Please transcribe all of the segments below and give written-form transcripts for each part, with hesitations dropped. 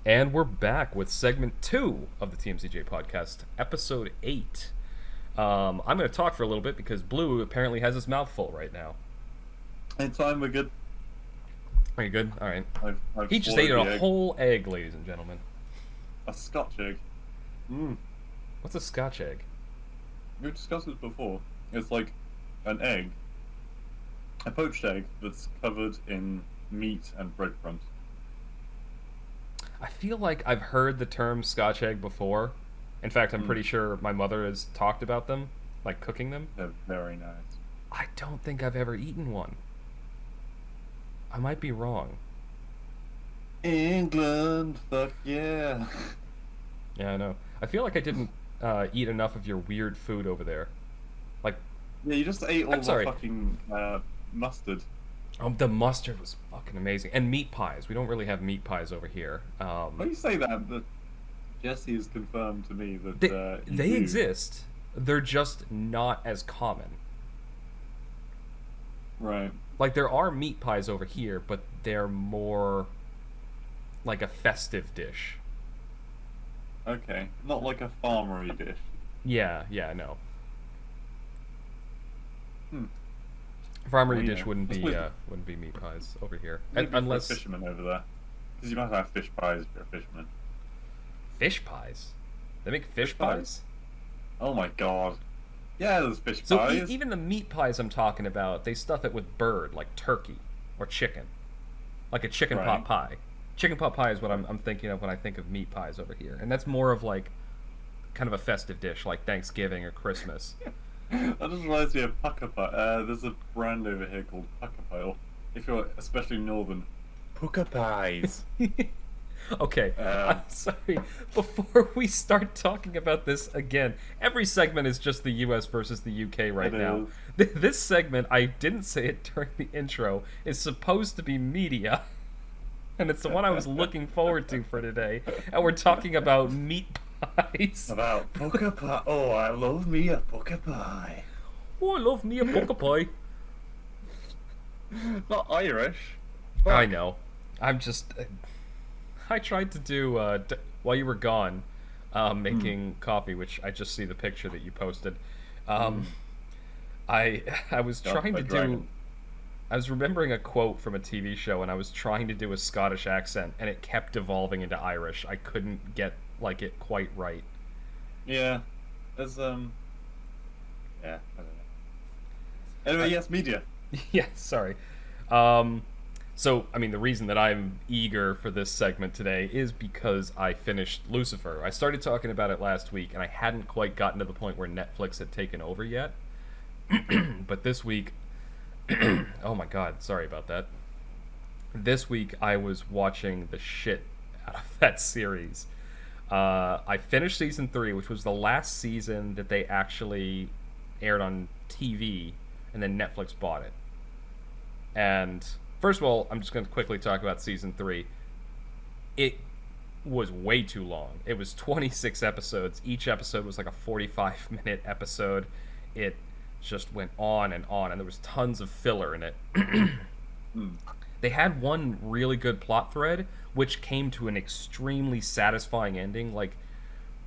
And we're back with segment 2 of the TMCJ Podcast, episode 8. I'm going to talk for a little bit because Blue apparently has his mouth full right now. It's fine, we're good. Are you good? All right. I've He just ate a whole egg, ladies and gentlemen. A Scotch egg. What's a Scotch egg? We've discussed this before. It's like an egg, a poached egg that's covered in meat and breadcrumbs. I feel like I've heard the term Scotch egg before. In fact, I'm pretty sure my mother has talked about them, like cooking them. They're very nice. I don't think I've ever eaten one. I might be wrong. England, fuck yeah. Yeah, I know. I feel like I didn't eat enough of your weird food over there. Like, Yeah, you just ate all the fucking mustard. oh, the mustard was fucking amazing. And meat pies. We don't really have meat pies over here. When you say that, Jesse has confirmed to me that they exist. They're just not as common. Right. Like, there are meat pies over here, but they're more like a festive dish. Okay. Not like a farmery dish. Yeah, no. Farmery dish wouldn't be meat pies over here, unless for a fisherman over there, because you might have fish pies if you're a fisherman. Fish pies. They make fish pies? Oh my god. Yeah, there's fish So pies. even the meat pies I'm talking about, they stuff it with bird, like turkey or chicken, like a chicken pot pie. Chicken pot pie is what I'm thinking of when I think of meat pies over here, and that's more of like kind of a festive dish, like Thanksgiving or Christmas. That just reminds me of pucker pie. There's a brand over here called pucker pie. If you're especially northern, pucker pies. Okay, I'm sorry. Before we start talking about this again, every segment is just the US versus the UK right now. This segment, I didn't say it during the intro, is supposed to be media. And it's the one I was looking forward to for today. And we're talking about meat pies. About pucker pie. Oh, I love me a pucker pie. Oh, I love me a pucker pie. Not Irish. Fuck. I know. I'm just... I tried to do, while you were gone, making coffee, which I just see the picture that you posted. I was trying to do... I was remembering a quote from a TV show, and I was trying to do a Scottish accent, and it kept devolving into Irish. I couldn't get, like, it quite right. Yeah. There's, Yeah, I don't know. Anyway, yes, media. Yeah, sorry. So, I mean, the reason that I'm eager for this segment today is because I finished Lucifer. I started talking about it last week, and I hadn't quite gotten to the point where Netflix had taken over yet. But this week... oh my god, sorry about that. This week, I was watching the shit out of that series. I finished season 3, which was the last season that they actually aired on TV, and then Netflix bought it. And... first of all, I'm just going to quickly talk about Season 3. It was way too long. It was 26 episodes. Each episode was like a 45-minute episode. It just went on, and there was tons of filler in it. They had one really good plot thread, which came to an extremely satisfying ending. Like,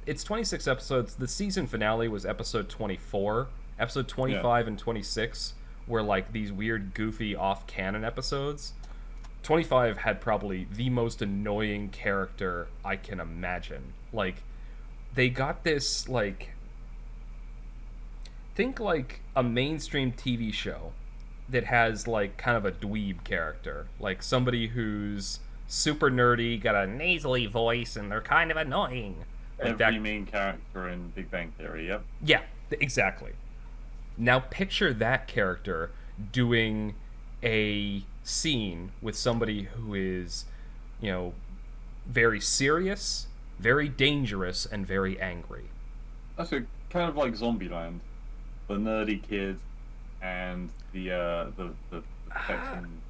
it's 26 episodes. The season finale was episode 24. Episode 25 and 26... were like these weird, goofy, off-canon episodes. 25 had probably the most annoying character I can imagine. Like, they got this, like... think like a mainstream TV show that has, like, kind of a dweeb character. Like, somebody who's super nerdy, got a nasally voice, and they're kind of annoying. Like Every main character in Big Bang Theory, yep. Yeah, exactly. Now picture that character doing a scene with somebody who is, you know, very serious, very dangerous, and very angry. That's kind of like Zombieland. The nerdy kid and the Texan...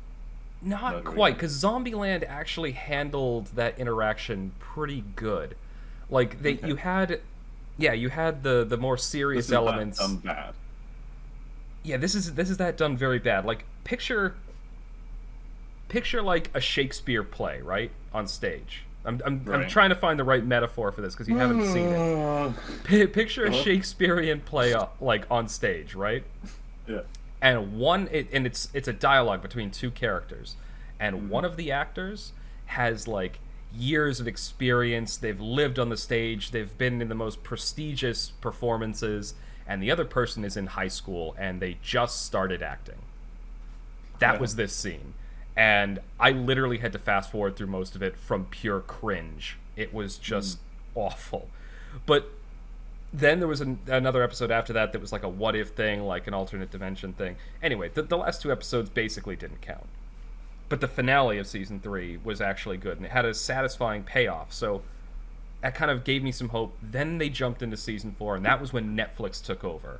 Not quite, because Zombieland actually handled that interaction pretty good. Like, you had the more serious elements. Done bad. Yeah, this is that done very bad. Like, picture like a Shakespeare play, right? On stage. I'm trying to find the right metaphor for this because you haven't seen it. Picture a Shakespearean play like on stage, right? Yeah. And it's a dialogue between two characters, and one of the actors has like years of experience. They've lived on the stage. They've been in the most prestigious performances, and the other person is in high school and they just started acting. That was this scene. And I literally had to fast forward through most of it from pure cringe. It was just awful. But then there was another episode after that that was like a what if thing, like an alternate dimension thing. Anyway, the last two episodes basically didn't count. But the finale of season 3 was actually good, and it had a satisfying payoff. So that kind of gave me some hope. Then they jumped into season 4, and that was when Netflix took over.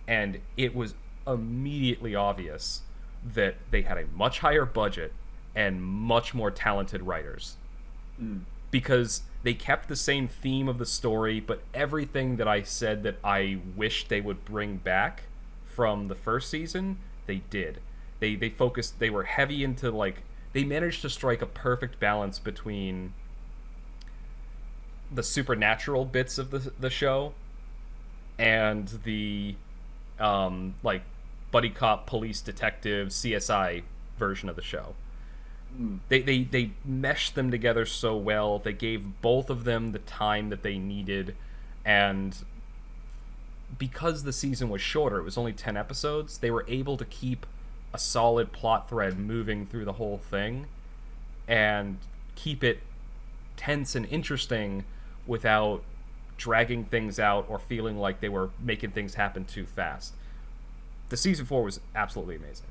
And it was immediately obvious that they had a much higher budget and much more talented writers. Because they kept the same theme of the story, but everything that I said that I wished they would bring back from the first season, they did. They focused, they were heavy into, like, they managed to strike a perfect balance between the supernatural bits of the show and the like buddy cop, police detective, CSI version of the show. They meshed them together so well. They gave both of them the time that they needed, and because the season was shorter, it was only 10 episodes, they were able to keep a solid plot thread moving through the whole thing and keep it tense and interesting without dragging things out or feeling like they were making things happen too fast. The season 4 was absolutely amazing.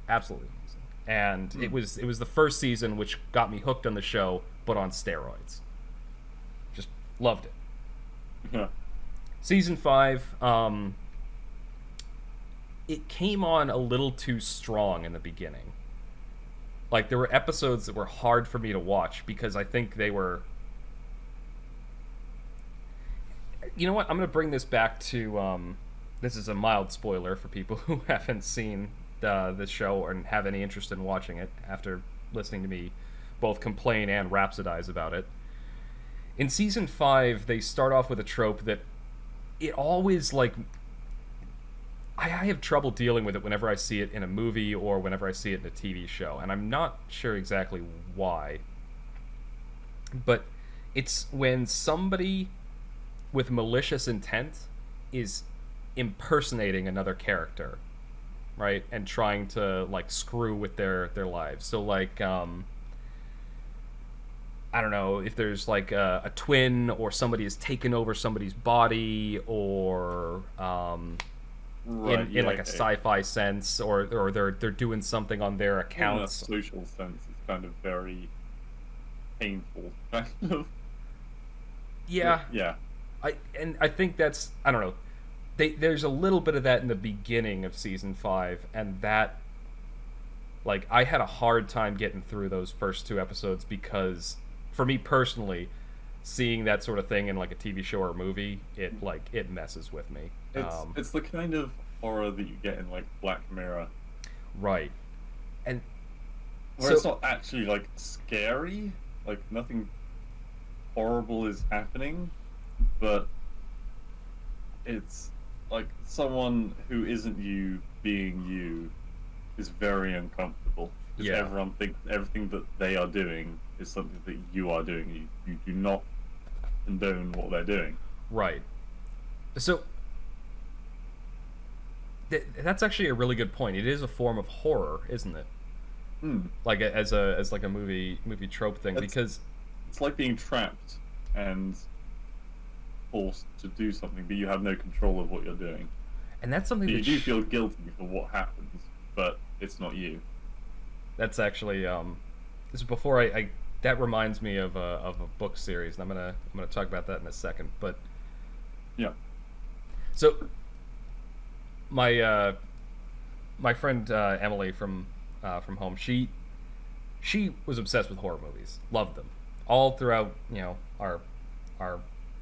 Absolutely amazing. And it was the first season which got me hooked on the show, but on steroids. Just loved it. Yeah. Season 5, it came on a little too strong in the beginning. Like, there were episodes that were hard for me to watch because I think they were... You know what? I'm going to bring this back to... this is a mild spoiler for people who haven't seen this show or have any interest in watching it after listening to me both complain and rhapsodize about it. In season 5, they start off with a trope that it always, like... I have trouble dealing with it whenever I see it in a movie or whenever I see it in a TV show, and I'm not sure exactly why. But it's when somebody with malicious intent is impersonating another character, right? And trying to, like, screw with their lives. So, like, I don't know, if there's, like, a twin or somebody has taken over somebody's body or... in like a sci-fi sense, or they're doing something on their accounts. In a social sense, it's kind of very painful, kind of. Yeah. Yeah. I think that's, I don't know. There's a little bit of that in the beginning of season 5, and that, like, I had a hard time getting through those first 2 episodes because, for me personally, seeing that sort of thing in like a TV show or a movie, it messes with me. It's the kind of horror that you get in like Black Mirror, right? And where it's not actually like scary, like nothing horrible is happening, but it's like someone who isn't you being you is very uncomfortable because everyone thinks everything that they are doing is something that you are doing. You do not condone what they're doing. Right. So that's actually a really good point. It is a form of horror, isn't it? Like as like a movie trope thing, because it's like being trapped and forced to do something, but you have no control of what you're doing. And that's something you do feel guilty for what happens, but it's not you. That's actually this is before I that reminds me of a book series, and I'm gonna talk about that in a second. But yeah, so my friend Emily from home, she was obsessed with horror movies, loved them all throughout our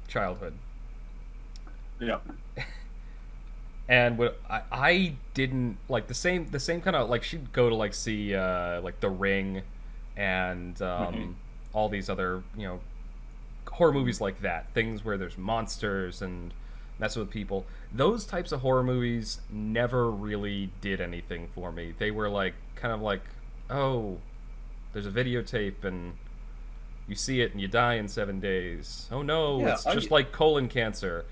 childhood. Yeah. And what I didn't like the same kind of, like, she'd go to like see like The Ring and all these other, horror movies like that, things where there's monsters and mess with people. Those types of horror movies never really did anything for me. They were like kind of like, oh, there's a videotape and you see it and you die in 7 days. Oh no, it's just like colon cancer.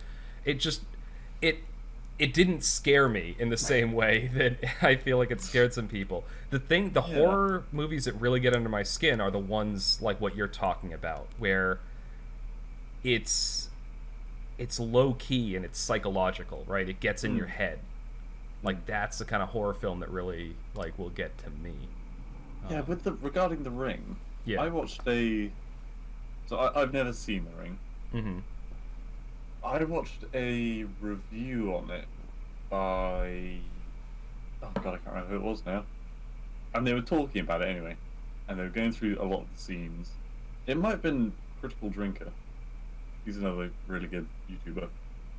It didn't scare me in the same way that I feel like it scared some people. The horror movies that really get under my skin are the ones like what you're talking about, where it's low key and it's psychological, right? It gets in your head. Like that's the kind of horror film that really like will get to me. Yeah, regarding The Ring, I watched I've never seen The Ring. Mm-hmm. I watched a review on it by... Oh god, I can't remember who it was now. And they were talking about it anyway. And they were going through a lot of the scenes. It might have been Critical Drinker. He's another really good YouTuber.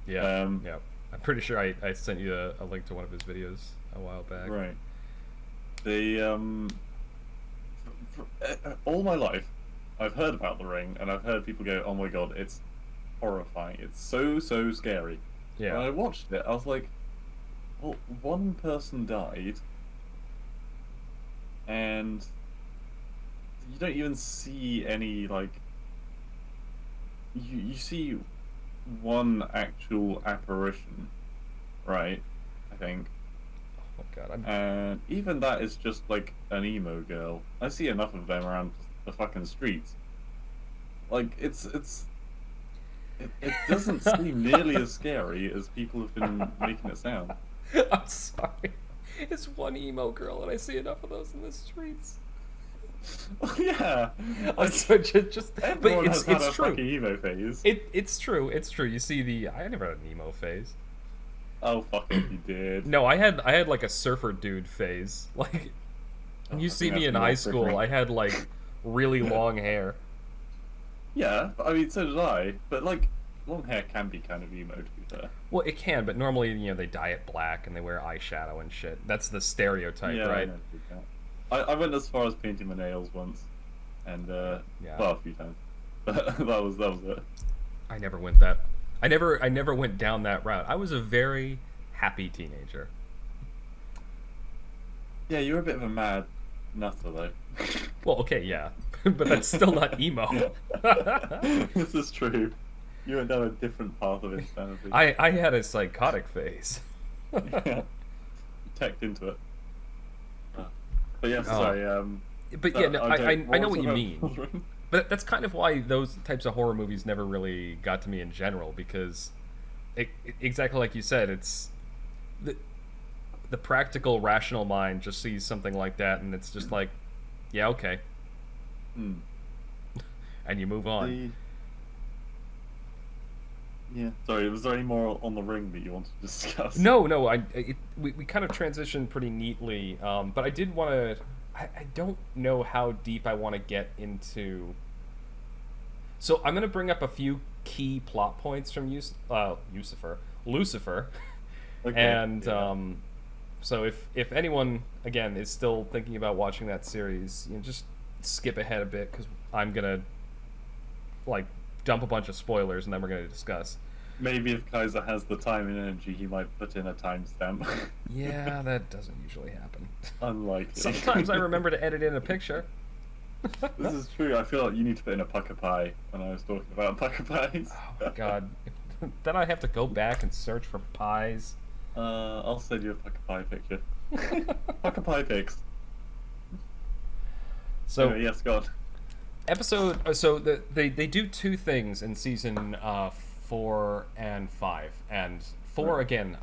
Yeah, yeah. I'm pretty sure I sent you a link to one of his videos a while back. Right. They, for all my life, I've heard about The Ring, and I've heard people go, oh my god, it's horrifying. It's so scary. Yeah. When I watched it, I was like, well, one person died, and you don't even see any, like, you see one actual apparition, right? I think. Oh my god. And even that is just like an emo girl. I see enough of them around the fucking streets. Like it doesn't seem nearly as scary as people have been making it sound. I'm sorry. It's one emo girl, and I see enough of those in the streets. Yeah, like, so just but it's had a true. Fucking emo phase. It's true. You see I never had an emo phase. Oh fuck it, you did. No, I had like a surfer dude phase. Like, when you see me in high school, I had like really long hair. Yeah, I mean, so did I. But like, long hair can be kind of emo, to be fair. Well, it can, but normally, they dye it black and they wear eyeshadow and shit. That's the stereotype, right? I went as far as painting my nails once, and well, a few times. But that was it. I never went that. I never went down that route. I was a very happy teenager. Yeah, you were a bit of a mad nutter, though. Well, okay, yeah, but that's still not emo. This is true. You went down a different path of insanity. I had a psychotic phase. Yeah, teched into it. But yeah, sorry. But yeah, no, I know what you mean. But that's kind of why those types of horror movies never really got to me in general, because exactly like you said, it's the practical, rational mind just sees something like that, and it's just like, yeah, okay, and you move on. Yeah. Sorry, was there any more on The Ring that you wanted to discuss? No. We kind of transitioned pretty neatly, but I did want to. I don't know how deep I want to get into. So I'm going to bring up a few key plot points from Lucifer, Okay, and so if anyone again is still thinking about watching that series, just skip ahead a bit, because I'm gonna like dump a bunch of spoilers and then we're gonna discuss. Maybe if Kaiser has the time and energy, he might put in a timestamp. Yeah, that doesn't usually happen. Unlikely. Sometimes I remember to edit in a picture. This is true. I feel like you need to put in a pucker pie when I was talking about pucker pies. Oh my god. Then I have to go back and search for pies. I'll send you a pucker pie picture. Pucker pie pics. So anyway, yes, God. They do two things in season 4 and 5, and 4 again,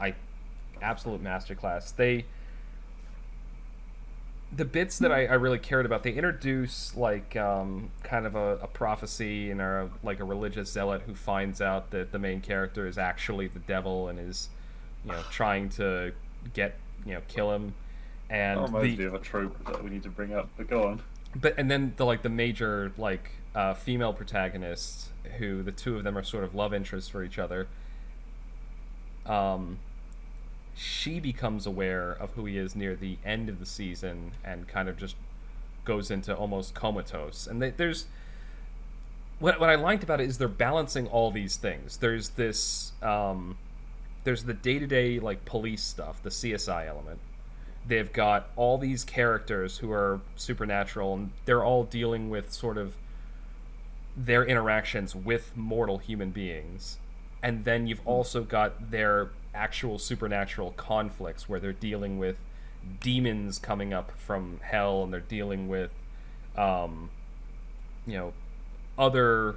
absolute masterclass. The bits that I really cared about, they introduce like kind of a prophecy and like a religious zealot who finds out that the main character is actually the devil and is trying to kill him. And that reminds me of a trope that we need to bring up, but go on. And then the major female protagonist, who the two of them are sort of love interests for each other. She becomes aware of who he is near the end of the season and kind of just goes into almost comatose. And there's what I liked about it is they're balancing all these things. There's this there's the day-to-day like police stuff, the CSI element. They've got all these characters who are supernatural, and they're all dealing with sort of their interactions with mortal human beings. And then you've also got their actual supernatural conflicts where they're dealing with demons coming up from hell, and they're dealing with you know, other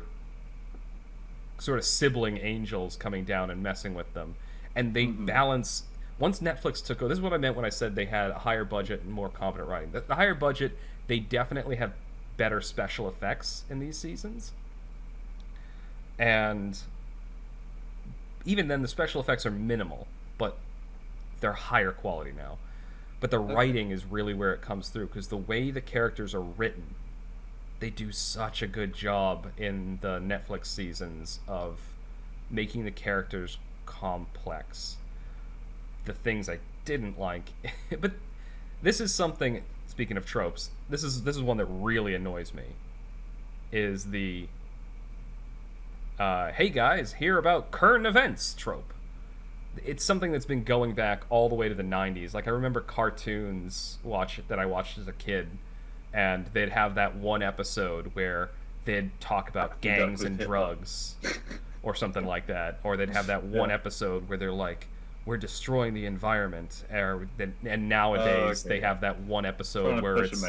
sort of sibling angels coming down and messing with them. And they balance. Once Netflix took over, this is what I meant when I said they had a higher budget and more competent writing. The higher budget, they definitely have better special effects in these seasons. And even then, the special effects are minimal, but they're higher quality now. But the writing is really where it comes through, because the way the characters are written, they do such a good job in the Netflix seasons of making the characters complex. The things I didn't like, but this is something. Speaking of tropes, this is one that really annoys me. Is the hey guys, hear about current events trope. It's something that's been going back all the way to the 90s. Like, I remember cartoons that I watched as a kid, and they'd have that one episode where they'd talk about gangs and drugs or something like that. Or they'd have that one episode where they're like, we're destroying the environment. And nowadays they have that one episode where it's...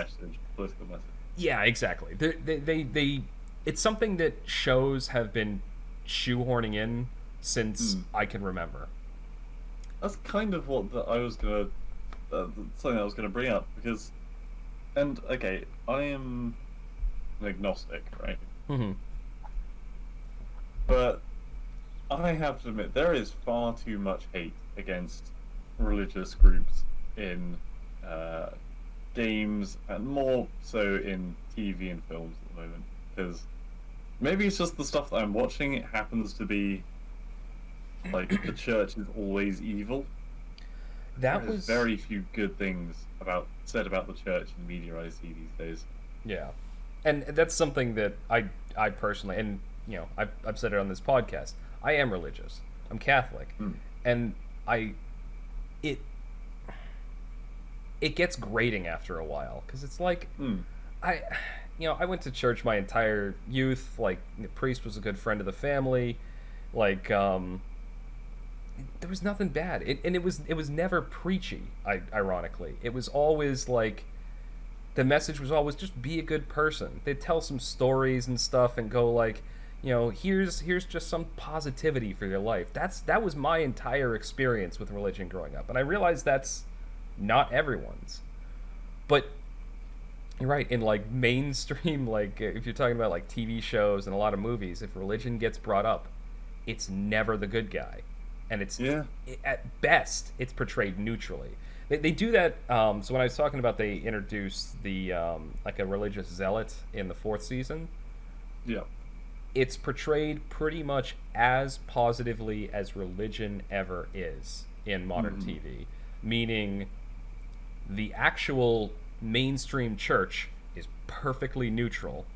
political message. Yeah, exactly. They it's something that shows have been shoehorning in since I can remember. That's kind of what I was gonna something I was gonna bring up, because, and okay, I am an agnostic, right? Mm-hmm. But I have to admit, there is far too much hate against religious groups in games, and more so in TV and films at the moment. Because maybe it's just the stuff that I'm watching. It happens to be like the church is always evil. There's very few good things said about the church in media I see these days. Yeah, and that's something that I personally, and you know, I've said it on this podcast. I am religious. I'm Catholic, and it gets grating after a while, because it's like I went to church my entire youth. Like, the priest was a good friend of the family. Like, there was nothing bad. It was never preachy. Ironically, it was always like, the message was always just be a good person. They'd tell some stories and stuff and go like, you know, here's just some positivity for your life. That was my entire experience with religion growing up, and I realized that's not everyone's. But you're right, in like mainstream, like if you're talking about like TV shows and a lot of movies, if religion gets brought up, it's never the good guy, and at best it's portrayed neutrally. They do that. So when I was talking about, they introduced the like a religious zealot in the 4th season. Yeah. It's portrayed pretty much as positively as religion ever is in modern TV. Meaning, the actual mainstream church is perfectly neutral,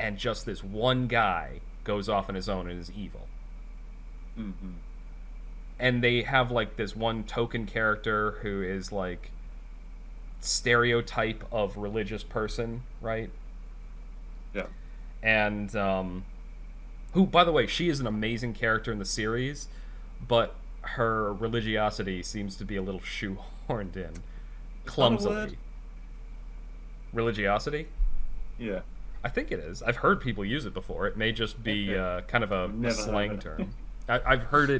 and just this one guy goes off on his own and is evil. And they have like this one token character who is like stereotype of religious person, right? Yeah. And who, by the way, she is an amazing character in the series, but her religiosity seems to be a little shoehorned in clumsily. Religiosity? Yeah. I think it is. I've heard people use it before. It may just be kind of a slang term. I've heard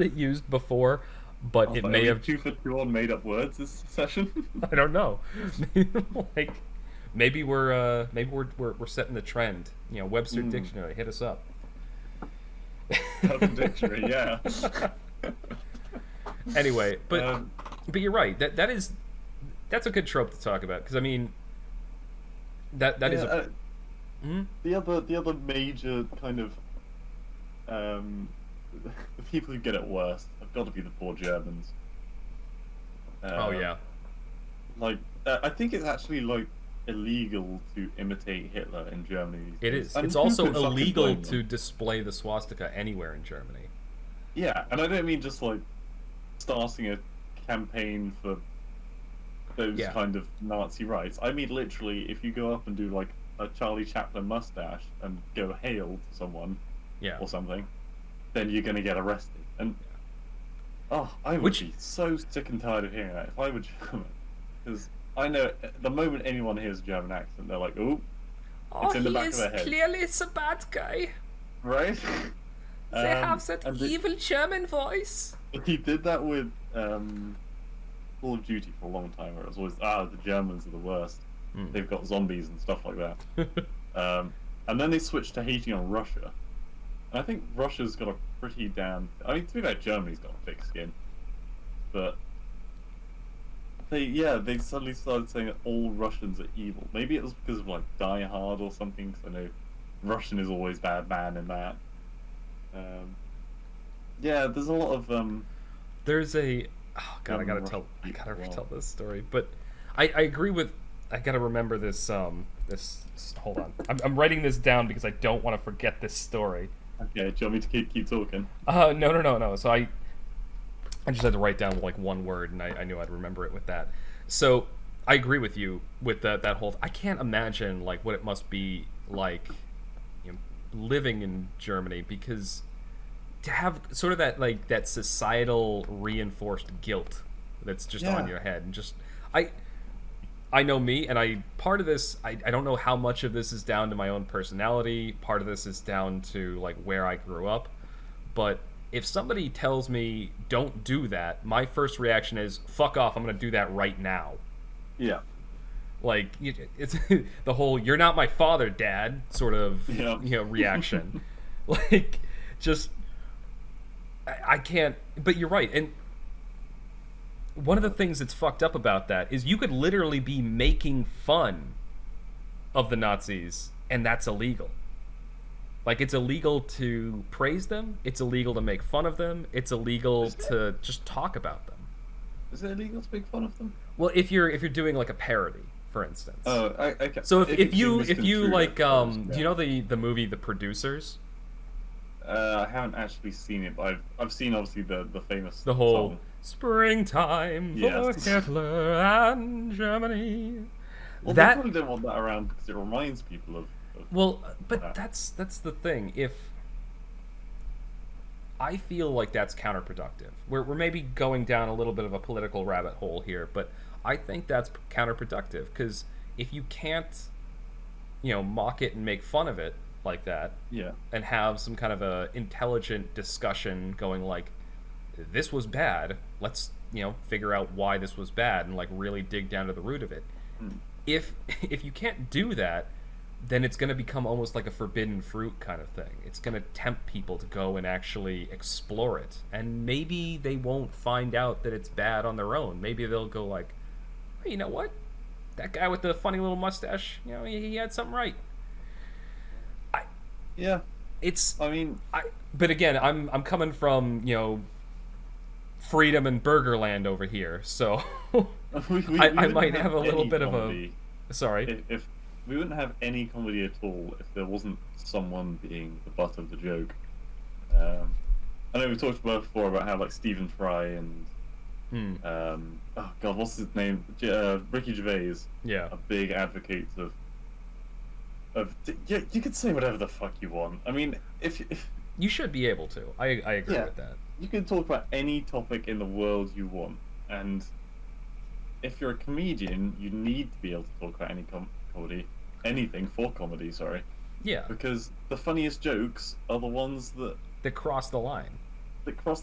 it used before, but it may have 2 for 2 on made up words this session. I don't know. Like, maybe we're setting the trend. You know, Webster Dictionary, hit us up. Dictionary, yeah. Anyway, but you're right. That's a good trope to talk about, because I mean, that is a... the other major kind of the people who get it worst have got to be the poor Germans. Oh yeah. Like, I think it's actually like illegal to imitate Hitler in Germany these It days. is. And It's who also could fucking illegal blame to them? display the swastika anywhere in Germany. Yeah, and I don't mean just like starting a campaign for those Yeah. kind of Nazi rights. I mean literally, if you go up and do like a Charlie Chaplin mustache and go hail to someone Yeah. or something, then you're gonna get arrested. And oh, I would Which- be so sick and tired of hearing that if I were German, because I know the moment anyone hears a German accent, they're like, "Oh, it's in the back of their head." clearly a bad guy. Right? that and German voice. he did that with Call of Duty for a long time, where it was always, the Germans are the worst. Mm. They've got zombies and stuff like that. And then they switched to hating on Russia. And I think Russia's got a pretty damn... I mean, to be fair, Germany's got a thick skin. But they suddenly started saying that all Russians are evil. Maybe it was because of like Die Hard or something, because I know Russian is always bad man in that. Yeah, there's a lot of There's a... Oh, God, I gotta retell this story. But I agree with... I gotta remember this, hold on. I'm writing this down because I don't want to forget this story. Okay, do you want me to keep talking? No. So I just had to write down like one word, and I knew I'd remember it with that. So I agree with you with that whole. I can't imagine like what it must be like, living in Germany, because to have sort of that societal reinforced guilt that's just on your head, and just I know me, and part of this, I don't know how much of this is down to my own personality. Part of this is down to like where I grew up. But if somebody tells me don't do that, my first reaction is fuck off. I'm going to do that right now. Yeah. Like it's the whole "you're not my father, Dad" sort of reaction. Like just I can't. But you're right, and one of the things that's fucked up about that is you could literally be making fun of the Nazis, and that's illegal. Like, it's illegal to praise them, it's illegal to make fun of them, it's illegal to just talk about them. Is it illegal to make fun of them? Well, if you're doing like a parody, for instance. Oh, okay. So if you like yeah. do you know the movie The Producers? I haven't actually seen it, but I've seen obviously the famous The whole song. Springtime for Yes. Hitler and Germany. Well, that they probably don't want that around because it reminds people of well, but that. that's the thing. If I feel like that's counterproductive. We're maybe going down a little bit of a political rabbit hole here, but I think that's counterproductive, because if you can't, mock it and make fun of it like that, Yeah. and have some kind of a intelligent discussion going like, this was bad, let's figure out why this was bad and like really dig down to the root of it. If you can't do that, then it's going to become almost like a forbidden fruit kind of thing. It's going to tempt people to go and actually explore it, and maybe they won't find out that it's bad on their own. Maybe they'll go like, hey, you know what, that guy with the funny little mustache, he had something right. Yeah. But again, I'm coming from freedom and Burgerland over here, so I might have a little bit comedy. of a sorry. If we wouldn't have any comedy at all if there wasn't someone being the butt of the joke. I know we talked about before about how like Stephen Fry and oh god, what's his name? Ricky Gervais. Yeah. Are big advocates of yeah, you could say whatever the fuck you want. I mean, if you should be able to. I agree with that. You can talk about any topic in the world you want, and if you're a comedian, you need to be able to talk about any anything for comedy. Sorry. Yeah. Because the funniest jokes are the ones that cross the line. Because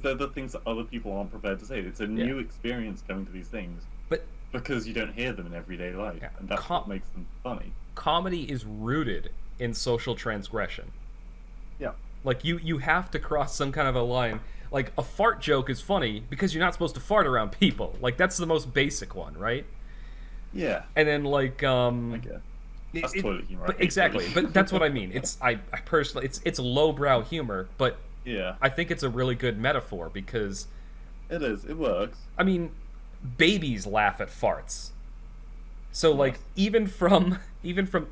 they're the things that other people aren't prepared to say. It's a new experience coming to these things. But because you don't hear them in everyday life, and that's what makes them funny. Comedy is rooted in social transgression. Yeah. Like you have to cross some kind of a line. Like a fart joke is funny because you're not supposed to fart around people. Like that's the most basic one, right? Yeah. And then like that's toilet humor. But exactly. But that's what I mean. It's I personally it's lowbrow humor, but yeah. I think it's a really good metaphor because it is. It works. I mean, babies laugh at farts. So like even from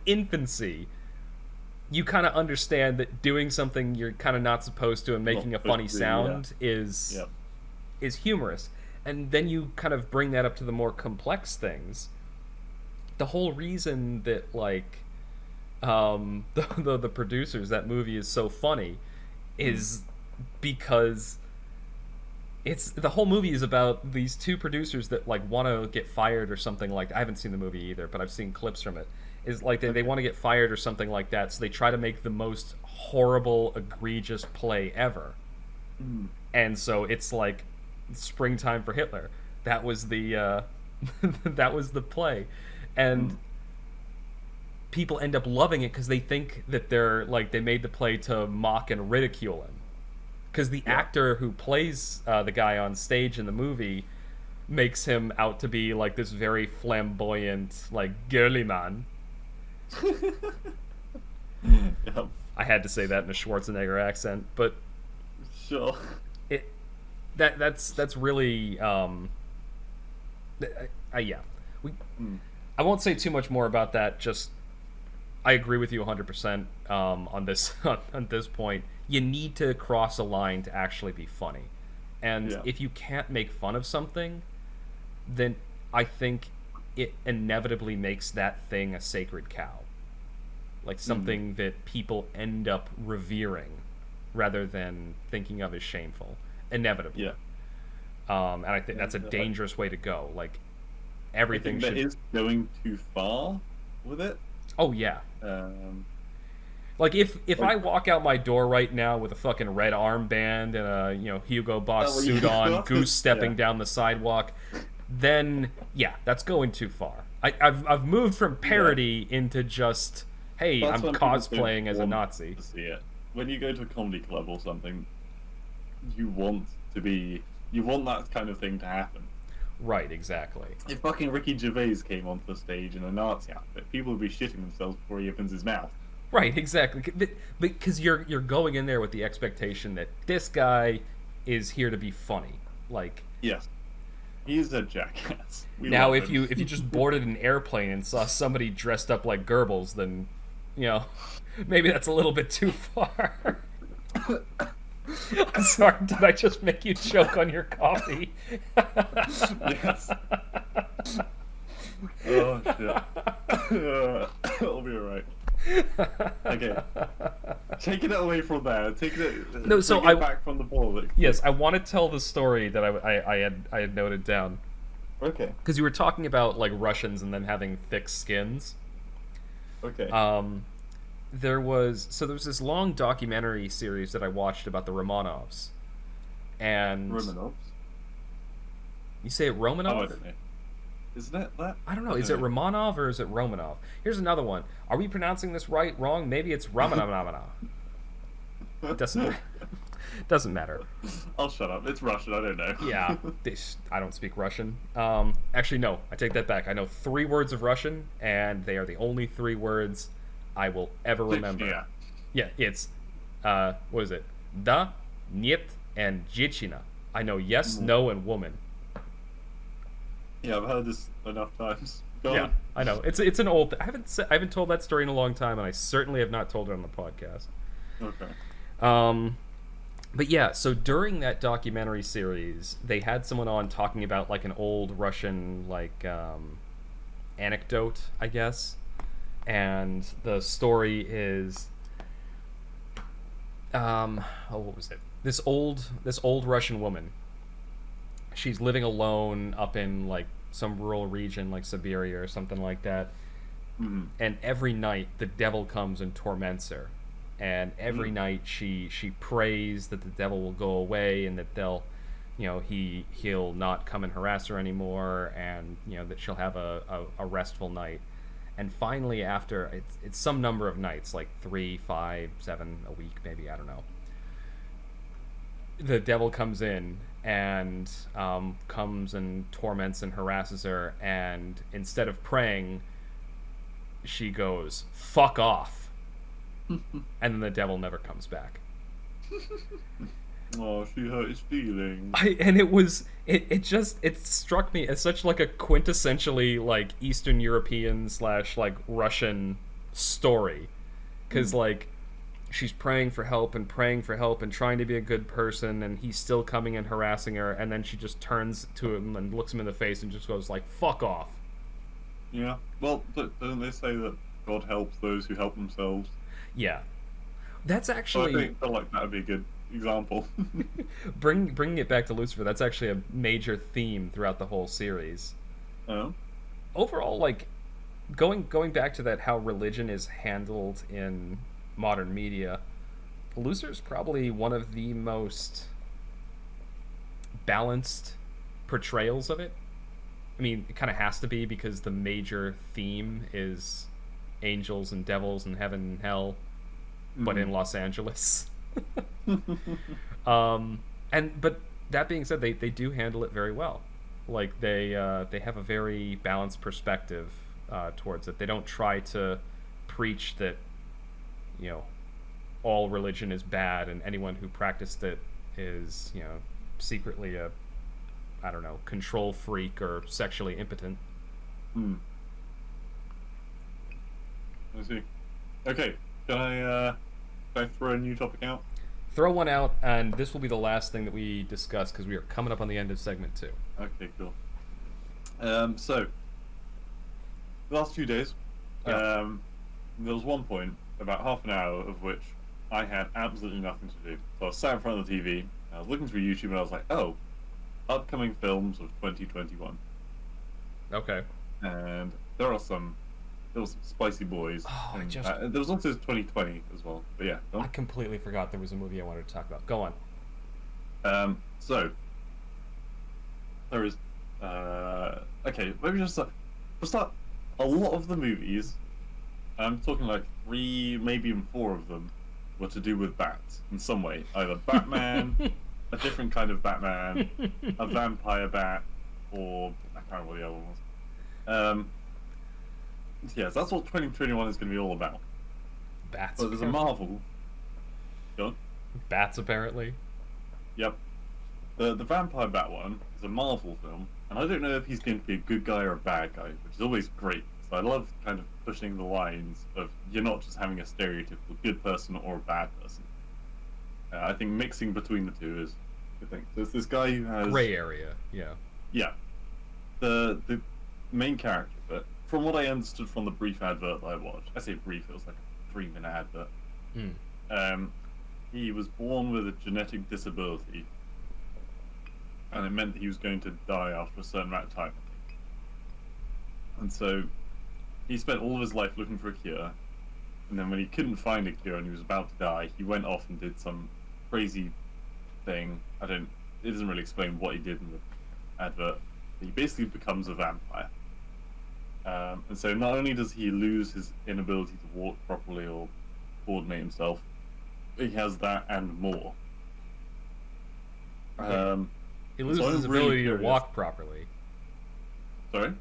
infancy, you kind of understand that doing something you're kind of not supposed to and making a funny sound is humorous. And then you kind of bring that up to the more complex things. The whole reason that like the producers, that movie is so funny is because it's the whole movie is about these two producers that like want to get fired or something like that. I haven't seen the movie either, but I've seen clips from it. Is like they want to get fired or something like that, so they try to make the most horrible, egregious play ever. And so it's like Springtime for Hitler. That was the that was the play, and people end up loving it because they think that they're like they made the play to mock and ridicule him. Because the actor who plays the guy on stage in the movie makes him out to be like this very flamboyant, like girly man. I had to say that in a Schwarzenegger accent, but sure. That's really yeah. I won't say too much more about that. Just I agree with you 100% on this on this point. You need to cross a line to actually be funny, and if you can't make fun of something, then I think it inevitably makes that thing a sacred cow, like something that people end up revering rather than thinking of as shameful. Inevitably, and I think that's a dangerous way to go. Like everything I think that is going too far with it. Oh yeah. Like if I walk out my door right now with a fucking red armband and a Hugo Boss suit on, goose stepping down the sidewalk, then that's going too far. I've moved from parody into just hey, I'm cosplaying as a Nazi. To see it. When you go to a comedy club or something, you want that kind of thing to happen. Right, exactly. If fucking Ricky Gervais came onto the stage in a Nazi outfit, people would be shitting themselves before he opens his mouth. Right, exactly. Because you're going in there with the expectation that this guy is here to be funny. Like yes, he's a jackass. Now, if you just boarded an airplane and saw somebody dressed up like Goebbels, then maybe that's a little bit too far. I'm sorry, did I just make you choke on your coffee? Yes. Oh shit. It'll be alright. Okay. Taking it away from there. Back from the ball. Yes, I want to tell the story that I had noted down. Okay. Because you were talking about like Russians and them having thick skins. Okay. There was this long documentary series that I watched about the Romanovs. And Romanovs? You say it Romanov? Oh, I don't know. Isn't it that? I don't know. Is it Romanov or is it Romanov? Here's another one. Are we pronouncing this right, wrong? Maybe it's Romanov. Doesn't matter. I'll shut up. It's Russian. I don't know. Yeah. I don't speak Russian. Actually, no. I take that back. I know 3 words of Russian, and they are the only 3 words I will ever remember. Yeah, it's what is it? Da, niet, and dziewczyna. I know yes, no, and woman. Yeah, I've heard this enough times. Go on. I know. It's an old. I haven't told that story in a long time, and I certainly have not told it on the podcast. Okay. But yeah, so during that documentary series, they had someone on talking about like an old Russian like anecdote, I guess. And the story is what was it? This old Russian woman. She's living alone up in like some rural region like Siberia or something like that. Mm-hmm. And every night the devil comes and torments her. And every night she prays that the devil will go away and that he'll not come and harass her anymore, and that she'll have a restful night. And finally, after it's some number of nights, like 3, 5, 7 a week, maybe, I don't know, the devil comes in and comes and torments and harasses her, and instead of praying, she goes, "Fuck off." And then the devil never comes back. Oh, she hurt his feelings. It struck me as such like a quintessentially like Eastern European slash like Russian story, because like she's praying for help and praying for help and trying to be a good person, and he's still coming and harassing her, and then she just turns to him and looks him in the face and just goes like, fuck off. Yeah. Well, don't they say that God helps those who help themselves? Yeah, that's So actually I feel like that would be a good example. bringing it back to Lucifer. That's actually a major theme throughout the whole series. Oh. Overall, like going back to that, how religion is handled in modern media, Lucifer's probably one of the most balanced portrayals of it. I mean, it kind of has to be because the major theme is angels and devils and heaven and hell, but in Los Angeles. But that being said, they do handle it very well. Like they have a very balanced perspective towards it. They don't try to preach that, you know, all religion is bad and anyone who practiced it is, you know, secretly a, I don't know, control freak or sexually impotent. I see. Okay, can I throw a new topic out? Throw one out, and this will be the last thing that we discuss because we are coming up on the end of segment 2. Okay, cool. So the last few days, Yeah. there was one point, about half an hour of which I had absolutely nothing to do. So I was sat in front of the TV, I was looking through YouTube, and I was like, oh, upcoming films of 2021. Okay. And there were some spicy boys. Oh, and, just- there was also 2020 as well. But yeah, go I on. completely forgot there was a movie I wanted to talk about. Go on. So there is okay, maybe just we'll start. A lot of the movies, I'm talking like 3, maybe even 4 of them, were to do with bats in some way. Either Batman, a different kind of Batman, a vampire bat, or I can't remember what the other one was. Yes, that's what 2021 is going to be all about. Bats. But there's a Marvel. Go on. Bats, apparently. Yep. The vampire bat one is a Marvel film, and I don't know if he's going to be a good guy or a bad guy, which is always great. So I love kind of pushing the lines of you're not just having a stereotypical good person or a bad person. I think mixing between the two is a good thing. There's this guy who has Gray area. Yeah. yeah, the main character. But from what I understood from the brief advert that I watched, I say brief, it was like a 3-minute advert. He was born with a genetic disability, and it meant that he was going to die after a certain amount of time. And so he spent all of his life looking for a cure, and then when he couldn't find a cure and he was about to die, he went off and did some crazy thing. It doesn't really explain what he did in the advert. He basically becomes a vampire. And so not only does he lose his inability to walk properly or coordinate himself, he has that and more. He loses so his I'm really ability to curious. walk properly. Sorry?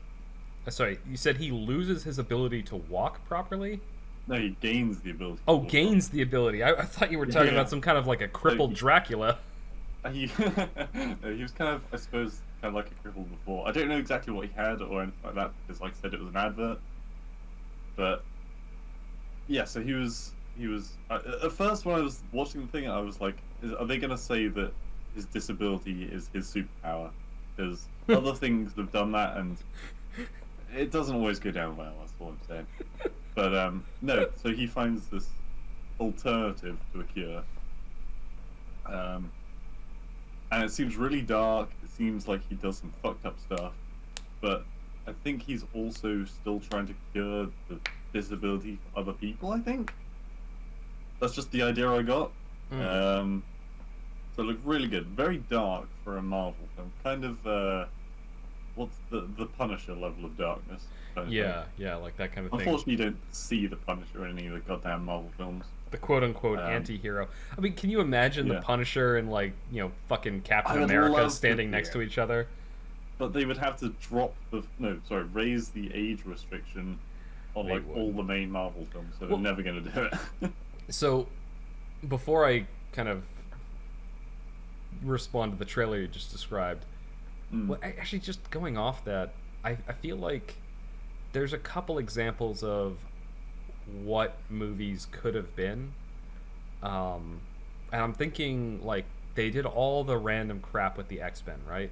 Sorry, you said he loses his ability to walk properly? No, he gains the ability. Oh, to walk gains the ability. I thought you were talking Yeah. about some kind of like a crippled Dracula. He was kind of, I suppose, kind of like a cripple before. I don't know exactly what he had or anything like that because, like I said, it was an advert. But yeah, so he was. At first, when I was watching the thing, I was like, "Are they going to say that his disability is his superpower?" Because other things have done that, and it doesn't always go down well. That's all I'm saying. But no, so he finds this alternative to a cure. And it seems really dark. It seems like he does some fucked up stuff, but I think he's also still trying to cure the disability for other people. I think that's just the idea I got. So it looked really good. Very dark for a Marvel film. Kind of what's the Punisher level of darkness? Kind of Yeah, thing. yeah, like that kind of thing. Unfortunately, you don't see the Punisher in any of the goddamn Marvel films. The quote-unquote anti-hero. I mean, can you imagine the Yeah. Punisher and, like, you know, fucking Captain I would America love to standing see next it. to each other? But they would have to raise the age restriction on They like would. all the main Marvel films, so Well- they're never going to do it. So, before I kind of respond to the trailer you just described. Well, actually, just going off that, I feel like there's a couple examples of what movies could have been. And I'm thinking, like, they did all the random crap with the X-Men, right?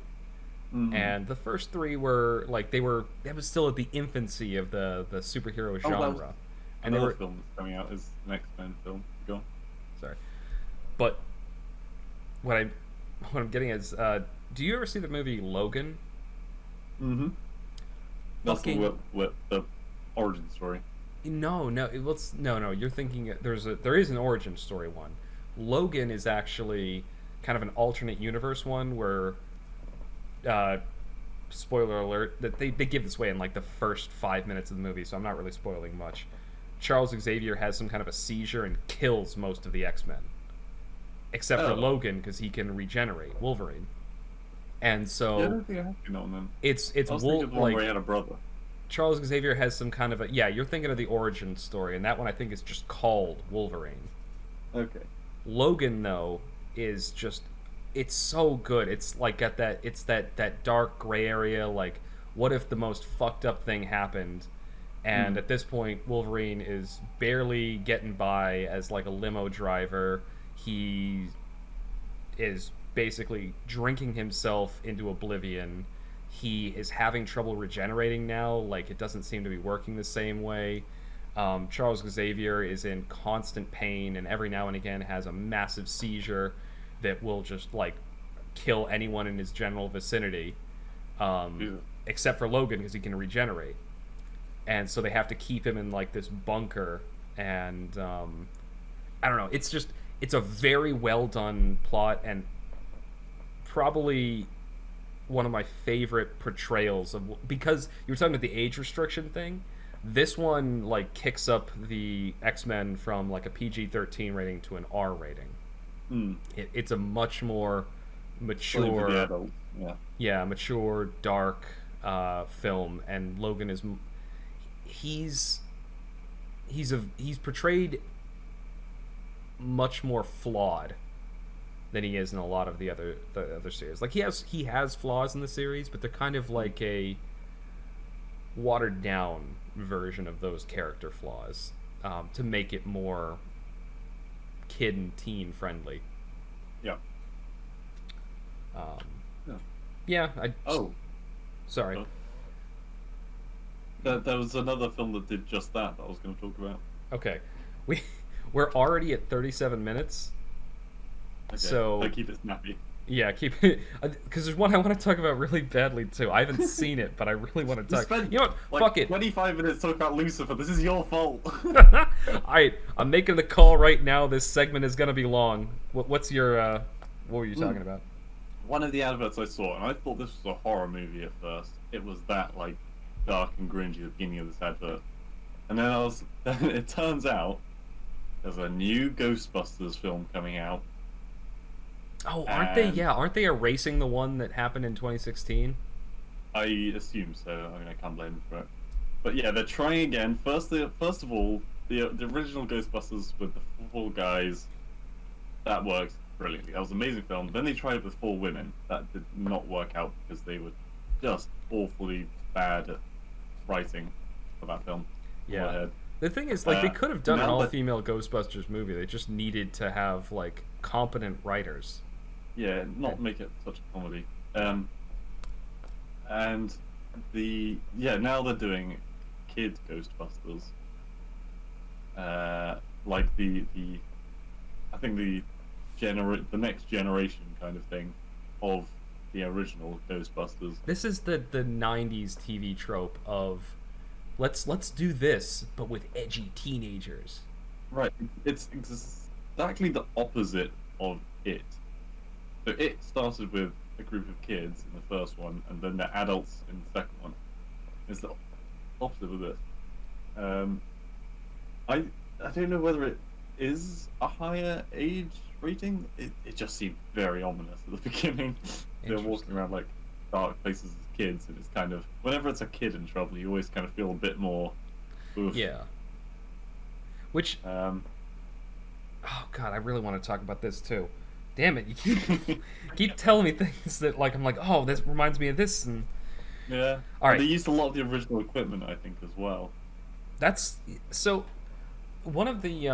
And the first three were, like, it was still at the infancy of the superhero genre. And another film that's coming out is an X-Men film. Go on. Sorry. But what I'm getting is, do you ever see the movie Logan? Mm-hmm. That's the origin story. No. You're thinking there is an origin story one. Logan is actually kind of an alternate universe one where, spoiler alert, that they give this away in like the first 5 minutes of the movie, so I'm not really spoiling much. Charles Xavier has some kind of a seizure and kills most of the X-Men, except for Logan because he can regenerate, Wolverine. And so I don't think I have to know them. It's I was thinking of the one where he had a brother. Charles Xavier has some kind of you're thinking of the origin story, and that one I think is just called Wolverine. Okay. Logan though is just, it's so good. It's like it's that dark gray area, like what if the most fucked up thing happened, and at this point Wolverine is barely getting by as like a limo driver. He is basically drinking himself into oblivion. He is having trouble regenerating now, like it doesn't seem to be working the same way. Charles Xavier is in constant pain and every now and again has a massive seizure that will just like kill anyone in his general vicinity, except for Logan because he can regenerate. And so they have to keep him in like this bunker, and I don't know, it's a very well done plot, and probably one of my favorite portrayals of, because you were talking about the age restriction thing. This one like kicks up the X-Men from like a PG-13 rating to an R rating. It's a much more mature, mature, dark film, and Logan is he's portrayed much more flawed than he is in a lot of the other series. Like he has flaws in the series, but they're kind of like a watered down version of those character flaws, to make it more kid and teen friendly. Sorry. There was another film that did just that I was going to talk about. Okay, we're already at 37 minutes. Okay. So I keep it snappy. Yeah, keep it, because there's one I want to talk about really badly too. I haven't seen it, but I really want to talk. You know what? Fuck it. 25 minutes talking about Lucifer. This is your fault. Alright, I'm making the call right now. This segment is gonna be long. What's your what were you talking about? One of the adverts I saw, and I thought this was a horror movie at first. It was that like dark and gringy at the beginning of this advert, and then it turns out there's a new Ghostbusters film coming out. Oh, aren't they? Yeah, aren't they erasing the one that happened in 2016? I assume so. I mean, I can't blame them for it. But yeah, they're trying again. First of all, the original Ghostbusters with the 4 guys, that worked brilliantly. That was an amazing film. Then they tried it with 4 women. That did not work out because they were just awfully bad at writing for that film. Yeah. The thing is, like, they could have done an all-female Ghostbusters movie. They just needed to have like competent writers. Yeah, not make it such a comedy. And now they're doing kid Ghostbusters. Like I think the next generation kind of thing of the original Ghostbusters. This is the 90s TV trope of let's do this but with edgy teenagers. Right. It's exactly the opposite of it. So it started with a group of kids in the first one, and then the adults in the second one. It's the opposite of this. I don't know whether it is a higher age rating. It just seemed very ominous at the beginning. They're walking around like dark places as kids, and it's kind of, whenever it's a kid in trouble, you always kind of feel a bit more. Oof. Yeah. Which. Oh god, I really want to talk about this too. damn it, you keep telling me things that like I'm like, oh, this reminds me of this, and Yeah. all right. They used a lot of the original equipment, I think, as well. That's so. One of the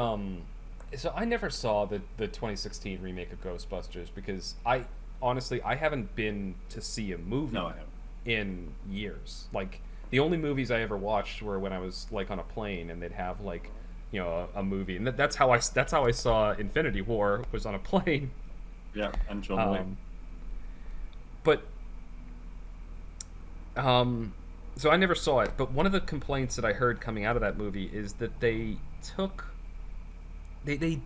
so I never saw the 2016 remake of Ghostbusters because I honestly I haven't been to see a movie No, I haven't. in years. Like the only movies I ever watched were when I was like on a plane and they'd have like a movie, and that's how I saw Infinity War was on a plane. Yeah, and John Wick. But so I never saw it, but one of the complaints that I heard coming out of that movie is that they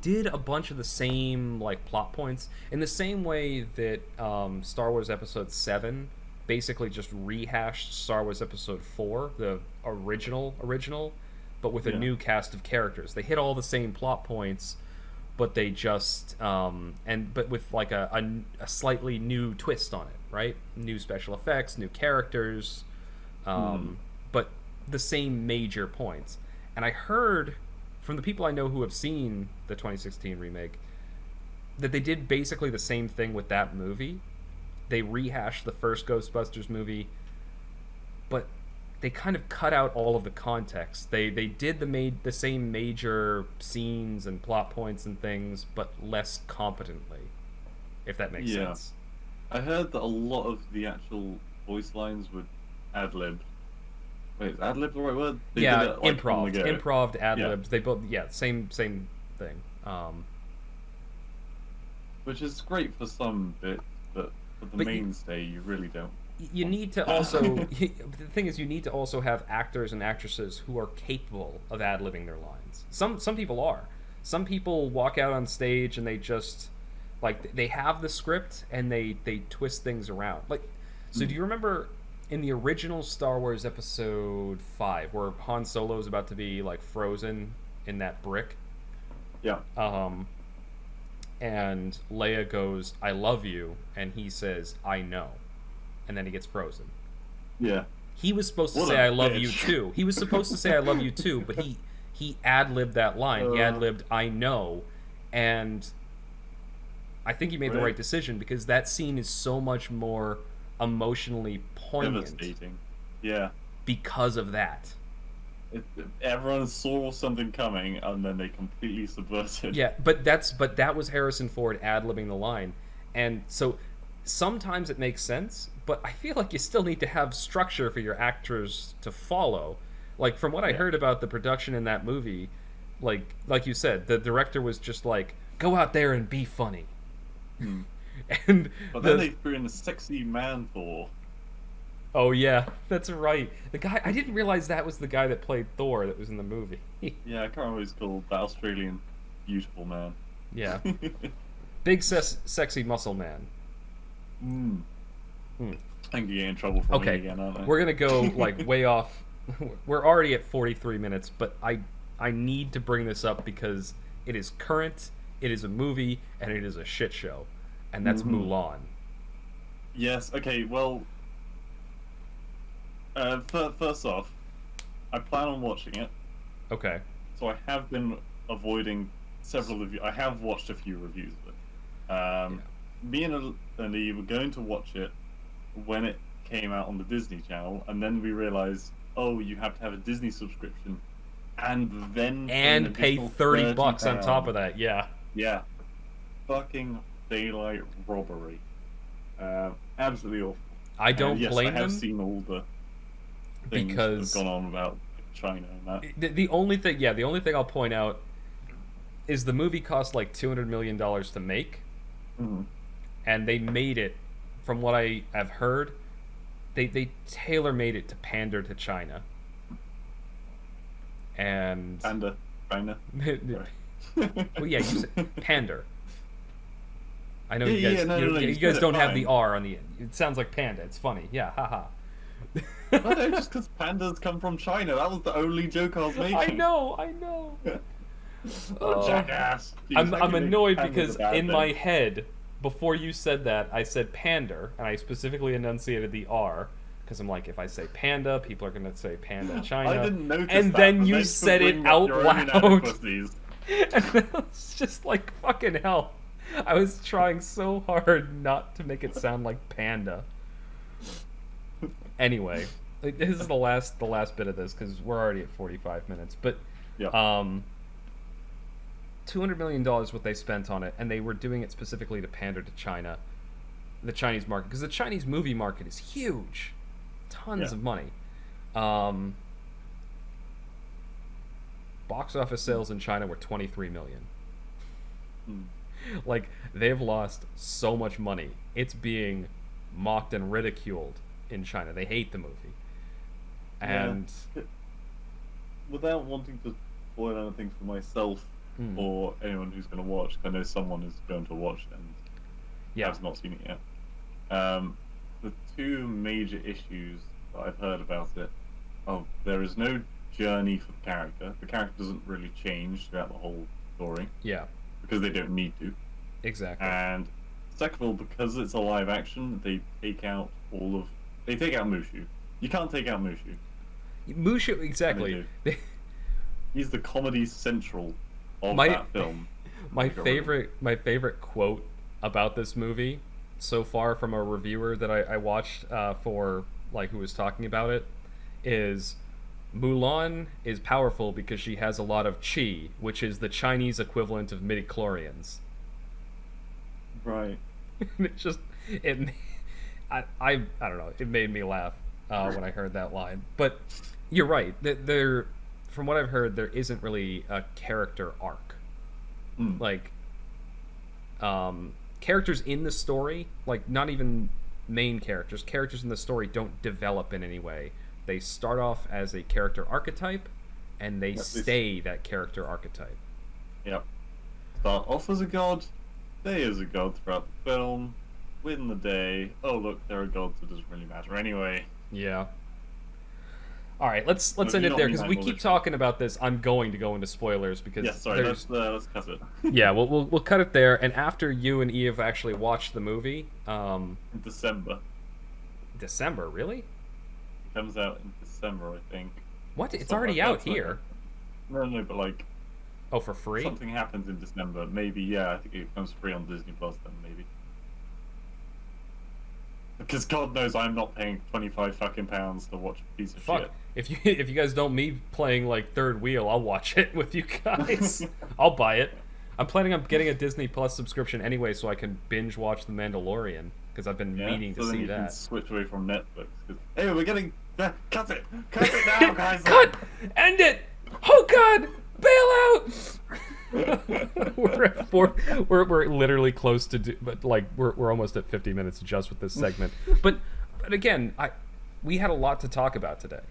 did a bunch of the same like plot points in the same way that Star Wars Episode 7 basically just rehashed Star Wars Episode 4, the original, but with a new cast of characters. They hit all the same plot points, but they just but with like a slightly new twist on it, right? New special effects, new characters, but the same major points. And I heard from the people I know who have seen the 2016 remake that they did basically the same thing with that movie. They rehashed the first Ghostbusters movie, but they kind of cut out all of the context. They did the same major scenes and plot points and things, but less competently, if that makes sense. I heard that a lot of the actual voice lines were ad-libbed. Wait, is ad-lib the right word? They Yeah, did it, like, on the go. improv, ad-libs. They both, same thing. Which is great for some bits, but for the mainstay, you really don't. You need to also the thing is you need to also have actors and actresses who are capable of ad-libbing their lines. Some people are. Some people walk out on stage and they just like they have the script and they twist things around. Like, so do you remember in the original Star Wars Episode 5 where Han Solo is about to be like frozen in that brick? Yeah. And Leia goes, "I love you," and he says, "I know." And then he gets frozen. Yeah. He was supposed to say "I love you too." He was supposed to say "I love you too," but he ad-libbed that line. He ad-libbed "I know," and I think he made the right decision because that scene is so much more emotionally poignant. Devastating. Yeah. Because of that. Everyone saw something coming and then they completely subverted. Yeah, but that was Harrison Ford ad-libbing the line, and so sometimes it makes sense, but I feel like you still need to have structure for your actors to follow. Like from what I heard about the production in that movie, like you said, the director was just like, "Go out there and be funny." And but then they threw in a sexy man Thor. Oh yeah, that's right. The guy, I didn't realize that was the guy that played Thor that was in the movie. Yeah, I can't remember what he's called. That Australian beautiful man. Yeah. Big sexy muscle man. I think you get in trouble for me again, aren't I? We're gonna go like way off. We're already at 43 minutes, but I need to bring this up because it is current, it is a movie, and it is a shit show. And that's Mulan. Yes, okay, well, first off, I plan on watching it. Okay. So I have been avoiding several of you. I have watched a few reviews of it. Me and Lee were going to watch it when it came out on the Disney Channel, and then we realized, oh, you have to have a Disney subscription, and then pay $30 on top of that. Yeah. Yeah. Fucking daylight robbery. Absolutely awful. I don't blame them. I have seen all the things that have gone on about China and that. The only thing I'll point out is the movie cost like $200 million to make, and they made it, from what I have heard, they tailor-made it to pander to China. And China. Well, yeah, you said pander. I know you guys. You guys don't have the R on the end. It sounds like panda. It's funny. Yeah, haha. No, just because pandas come from China. That was the only joke I was making. I know. Jackass. I'm annoyed because in my head, before you said that, I said pander, and I specifically enunciated the R, because I'm like, if I say panda, people are going to say panda China. I didn't notice and that, then you said it out loud. And I was just like, fucking hell. I was trying so hard not to make it sound like panda. Anyway, this is the last bit of this because we're already at 45 minutes. But Yeah. $200 million what they spent on it, and they were doing it specifically to pander to China, the Chinese market, because the Chinese movie market is huge, tons of money. Box office sales in China were 23 million. Like, they've lost so much money. It's being mocked and ridiculed in China. They hate the movie. And without wanting to spoil anything for myself or anyone who's going to watch, I know someone is going to watch and has not seen it yet. The two major issues that I've heard about it, there is no journey for the character. The character doesn't really change throughout the whole story. Yeah. Because they don't need to. Exactly. And second of all, because it's a live action, they take out Mushu. You can't take out Mushu. Mushu, exactly. He's the comedy central of that film. My favorite quote about this movie so far from a reviewer that I watched for who was talking about it is, Mulan is powerful because she has a lot of chi, which is the Chinese equivalent of midichlorians. Right. I don't know. It made me laugh when I heard that line. But you're right. From what I've heard, there isn't really a character arc. Characters in the story, not even main characters in the story don't develop in any way. They start off as a character archetype, and they stay that character archetype. Yep. Start off as a god, stay as a god throughout the film, win the day. Oh look, there are gods. It doesn't really matter anyway. Yeah. All right, let's end it there because we keep talking about this. I'm going to go into spoilers because let's cut it. Yeah, we'll cut it there. And after you and Eve actually watched the movie, in December. December, really? It comes out in December, I think. What? It's already out here. No, but oh, for free? Something happens in December. Maybe, yeah. I think it comes free on Disney Plus then, maybe. Because God knows I'm not paying 25 fucking pounds to watch a piece of shit. If you guys don't me playing third wheel, I'll watch it with you guys. I'll buy it. I'm planning on getting a Disney Plus subscription anyway, so I can binge watch The Mandalorian because I've been meaning to see that. Can switch away from Netflix. Hey, we're getting cut it now, guys. Cut! End it! Oh God! Bail out! We're at we're literally close to but we're almost at 50 minutes just with this segment. But again, we had a lot to talk about today.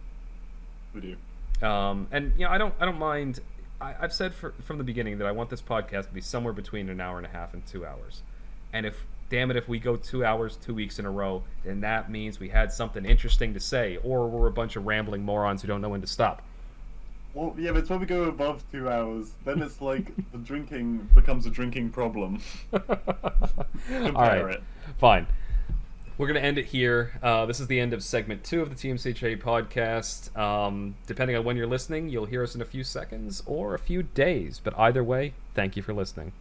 We do. And I don't mind. I've said from the beginning that I want this podcast to be somewhere between an hour and a half and 2 hours. And if we go 2 hours 2 weeks in a row, then that means we had something interesting to say, or we're a bunch of rambling morons who don't know when to stop. Well, yeah, but it's when we go above 2 hours, then it's like the drinking becomes a drinking problem. All right, fine. We're going to end it here. This is the end of segment 2 of the TMCJ podcast. Depending on when you're listening, you'll hear us in a few seconds or a few days. But either way, thank you for listening.